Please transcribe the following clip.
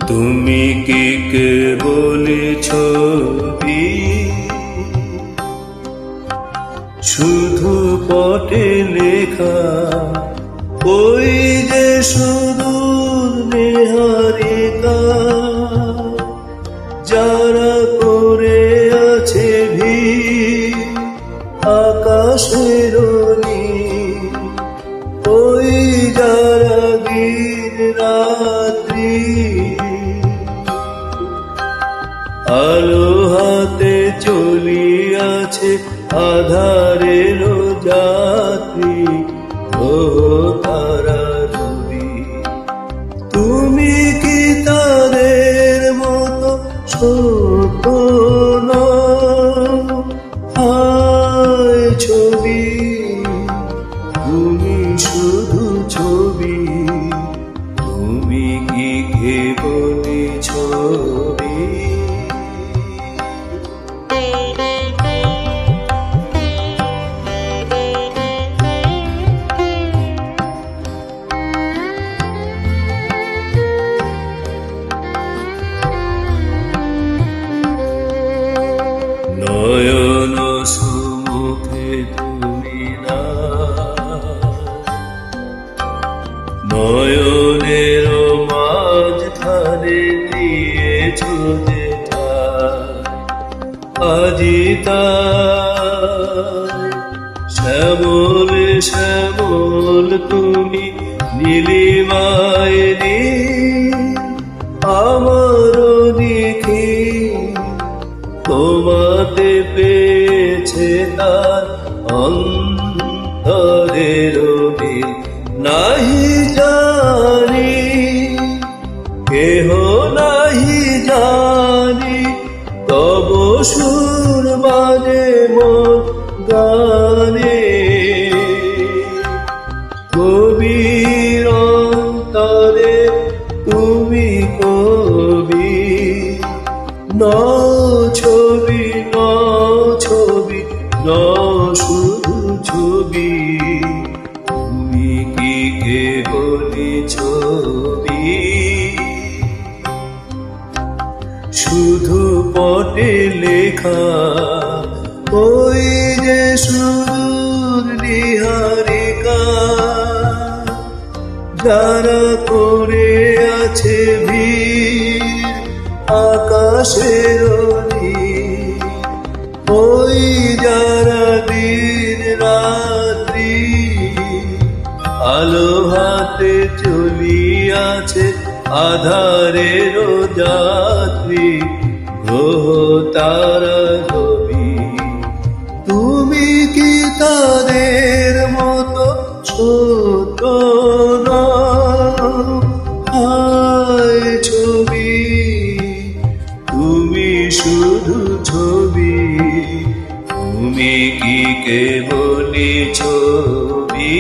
তুমি কি কেবলি ছবি, শুধু পটে লেখা ওই যে সুদূর নেহারিকা, যারা করে আছে ভিড় আকাশের নীল, ওই যারা গীর রাত্রি আলো হাতে চলিয়াছে আধারের যাত্রী, ও তারা রবি। তুমি কি তাদের মতো ছোট নও? হায় ছবি, তুমি শুধু ছবি, তুমি কি কেবলি ছবি। নয়ন সুমুখে তুমি না, নয়নের মাঝখানে দিয়েছ যে আজি তাই শ্যামল শ্যামল তুমি নীলিমায় আমার দেখি, তোমাতে পেয়েছে তার অন্তরের দিল। নাহি জানি কেহ নাহি জানি, তব সুর বাজে মোর গানে। কবির অন্তরে তুমি কবি, ন ছবি ন ছবি ন শুধু ছবি, তুমি কি কেবলি ছবি। শুধু পটে লেখা ওই যে সুদূর নিহারিকা, যারা করে আছে ভিড় আকাশের নীল, ওই যারা দিন রাত্রি আলো হাতে চলিয়াছে আধারের যাত্রী, গ্রহ তারা রবি। তুমি কি তাদের মতো ছোট নও? হায় ছবি, তুমি শুধু ছবি, তুমি কি কেবলি ছবি।